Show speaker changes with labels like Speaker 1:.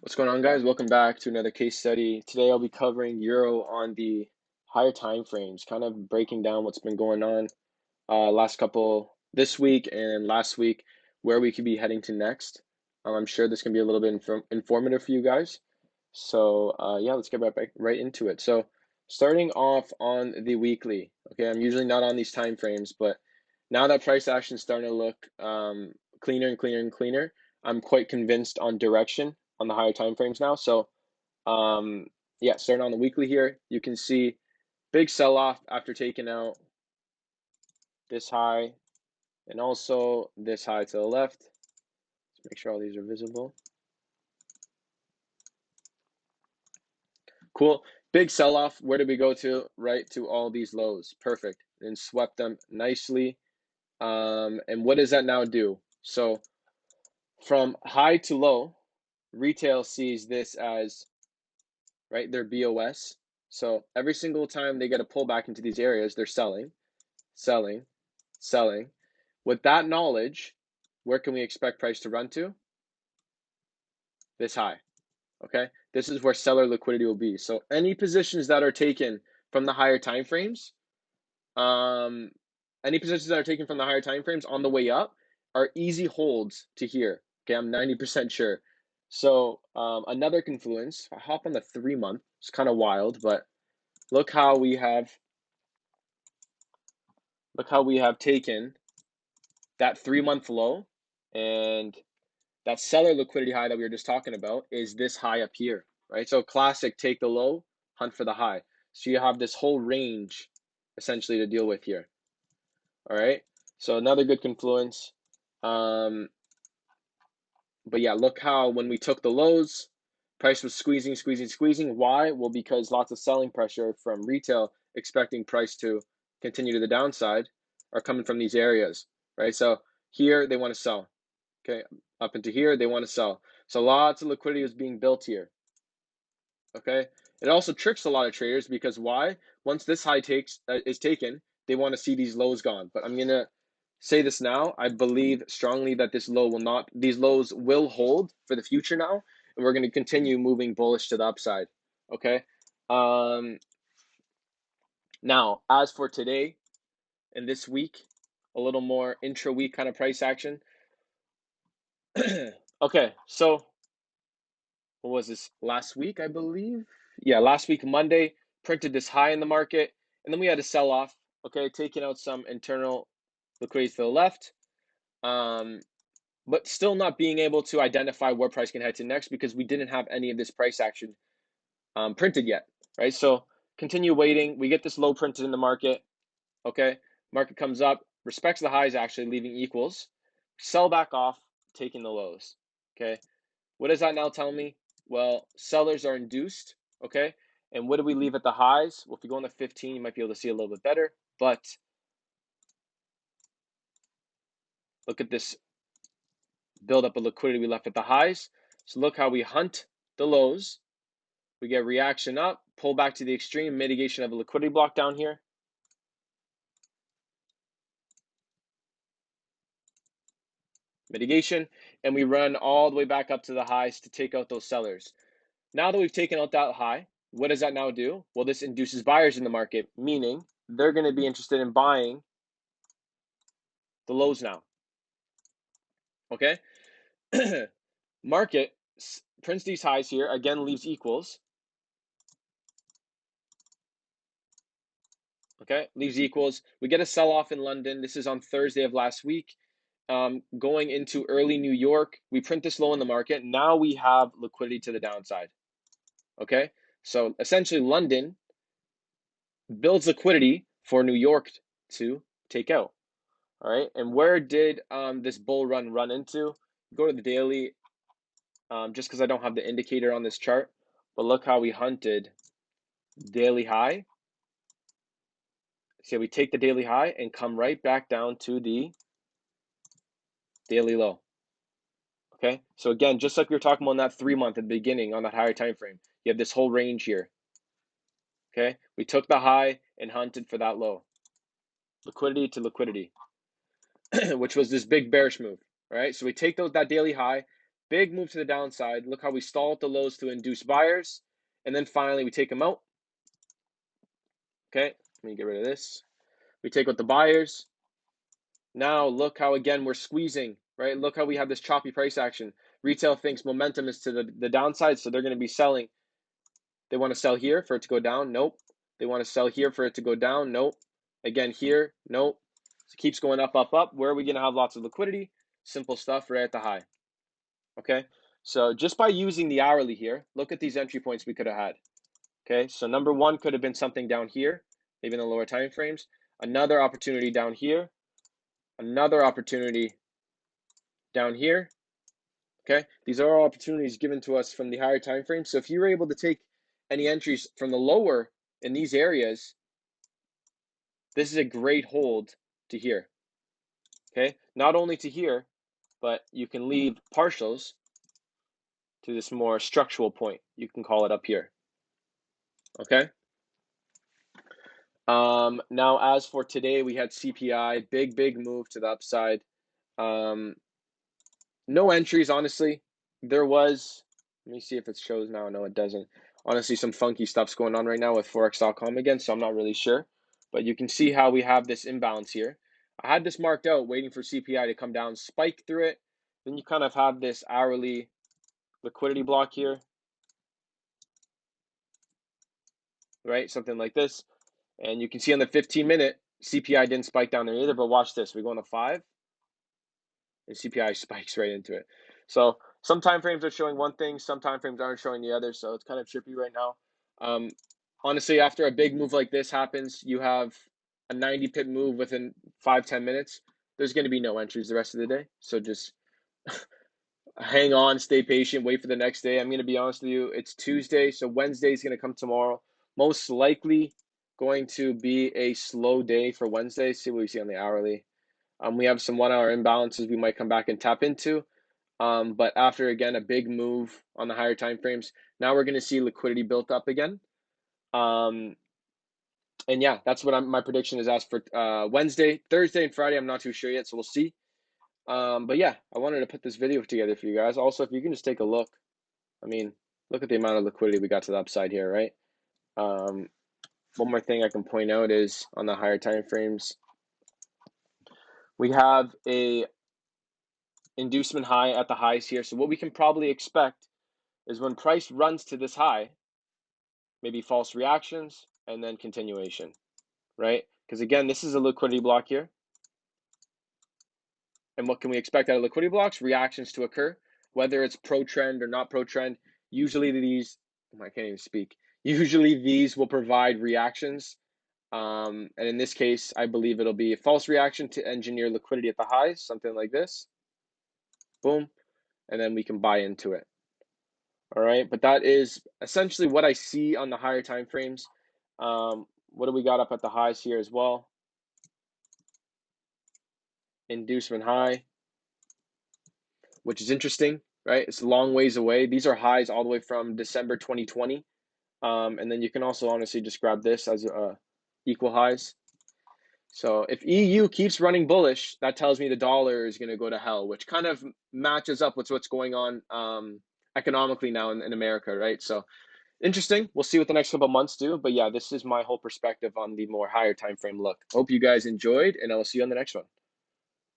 Speaker 1: What's going on, guys? Welcome back to another case study. Today I'll be covering Euro on the higher time frames, kind of breaking down what's been going on this week and last week, where we could be heading to next. I'm sure this can be a little bit informative for you guys. So yeah, let's get right into it. So starting off on the weekly, okay, I'm usually not on these time frames, but now that price action is starting to look cleaner and cleaner and cleaner, I'm quite convinced on direction on the higher time frames now. So um, yeah, starting on the weekly here, you can see big sell-off after taking out this high and also this high to the left. Let's make sure all these are visible. Cool. Big sell-off. Where did we go to? Right to all these lows. Perfect. And swept them nicely. And what does that now do? So from high to low, retail sees this as, right, their BOS. So every single time they get a pullback into these areas, they're selling, selling, selling. With that knowledge, where can we expect price to run to? This high. Okay, this is where seller liquidity will be. So any positions that are taken from the higher time frames, um, any positions that are taken from the higher time frames on the way up are easy holds to here. Okay, I'm 90% sure. So another confluence. I hop on the 3-month. It's kind of wild, but look how we have taken that 3-month low, and that seller liquidity high that we were just talking about is this high up here, right? So classic, take the low, hunt for the high. So you have this whole range essentially to deal with here. All right. So another good confluence. Um, but yeah, look how when we took the lows, price was squeezing, squeezing, squeezing. Why? Well, because lots of selling pressure from retail expecting price to continue to the downside are coming from these areas, right? So here they want to sell. Okay, up into here, they want to sell. So lots of liquidity is being built here. Okay, it also tricks a lot of traders because why? Once this high is taken, they want to see these lows gone. But I'm gonna say this now. I believe strongly that these lows will hold for the future now, and we're gonna continue moving bullish to the upside. Okay. Um, Now, as for today and this week, a little more intra-week kind of price action. Okay, so what was this, last week, I believe? Yeah, last week, Monday, printed this high in the market, and then we had a sell off, okay, taking out some internal liquidity to the left, um, but still not being able to identify where price can head to next because we didn't have any of this price action printed yet, right? So continue waiting. We get this low printed in the market, okay? Market comes up, respects the highs actually, leaving equals, sell back off, taking the lows, okay? What does that now tell me? Well, sellers are induced, okay? And what do we leave at the highs? Well, if you go on the 15, you might be able to see a little bit better, but look at this buildup of liquidity we left at the highs. So look how we hunt the lows. We get reaction up, pull back to the extreme, mitigation of a liquidity block down here. Mitigation, and we run all the way back up to the highs to take out those sellers. Now that we've taken out that high, what does that now do? Well, this induces buyers in the market, meaning they're going to be interested in buying the lows now. Okay. Market prints these highs here, again leaves equals. Okay, leaves equals. We get a sell off in London. This is on Thursday of last week. Going into early New York, we print this low in the market. Now we have liquidity to the downside. Okay, so essentially London builds liquidity for New York to take out. All right, and where did this bull run into? Go to the daily, just because I don't have the indicator on this chart, but look how we hunted daily high. So we take the daily high and come right back down to the daily low. Okay, so again, just like we were talking about in that 3-month at the beginning on that higher time frame, you have this whole range here. Okay, we took the high and hunted for that low, liquidity to liquidity, which was this big bearish move. All right, so we take that daily high, big move to the downside. Look how we stall at the lows to induce buyers. And then finally, we take them out. Okay, let me get rid of this. We take out the buyers. Now look how, again, we're squeezing, right? Look how we have this choppy price action. Retail thinks momentum is to the downside, so they're going to be selling. They want to sell here for it to go down. Nope. They want to sell here for it to go down. Nope. Again here. Nope. So it keeps going up, up, up. Where are we going to have lots of liquidity? Simple stuff right at the high. Okay. So just by using the hourly here, look at these entry points we could have had. Okay. So number one could have been something down here, maybe in the lower time frames. Another opportunity down here. Another opportunity down here. Okay. These are all opportunities given to us from the higher time frame. So if you were able to take any entries from the lower in these areas, this is a great hold to here. Okay. Not only to here, but you can leave partials to this more structural point. You can call it up here. Okay. Now, as for today, we had CPI, big move to the upside. No entries, honestly. There was, let me see if it shows now. No, it doesn't. Honestly, some funky stuff's going on right now with Forex.com again, so I'm not really sure. But you can see how we have this imbalance here. I had this marked out, waiting for CPI to come down, spike through it. Then you kind of have this hourly liquidity block here, right? Something like this. And you can see on the 15-minute, CPI didn't spike down there either, but watch this. We go on the 5, and CPI spikes right into it. So some time frames are showing one thing, some time frames aren't showing the other, so it's kind of trippy right now. Honestly, after a big move like this happens, you have a 90 pip move within 5-10 minutes. There's going to be no entries the rest of the day, so just hang on, stay patient, wait for the next day. I'm going to be honest with you, it's Tuesday, so Wednesday is going to come tomorrow. Most likely going to be a slow day for Wednesday. See what we see on the hourly. We have some 1 hour imbalances we might come back and tap into. But after, again, a big move on the higher time frames, now we're going to see liquidity built up again. And yeah, that's what my prediction is as for Wednesday. Thursday and Friday, I'm not too sure yet, so we'll see. But yeah, I wanted to put this video together for you guys. Also, if you can just take a look, I mean, look at the amount of liquidity we got to the upside here, right? One more thing I can point out is on the higher time frames, we have a inducement high at the highs here. So what we can probably expect is when price runs to this high, maybe false reactions and then continuation, right? Because again, this is a liquidity block here. And what can we expect out of liquidity blocks? Reactions to occur, whether it's pro trend or not pro trend. Usually these, I can't even speak. Usually these will provide reactions. And in this case, I believe it'll be a false reaction to engineer liquidity at the highs, something like this. Boom. And then we can buy into it. All right. But that is essentially what I see on the higher time frames. What do we got up at the highs here as well? Inducement high, which is interesting, right? It's a long ways away. These are highs all the way from December 2020. And then you can also honestly just grab this as equal highs. So if EU keeps running bullish, that tells me the dollar is going to go to hell, which kind of matches up with what's going on economically now in America, right? So interesting. We'll see what the next couple months do. But yeah, this is my whole perspective on the more higher time frame look. Hope you guys enjoyed, and I will see you on the next one.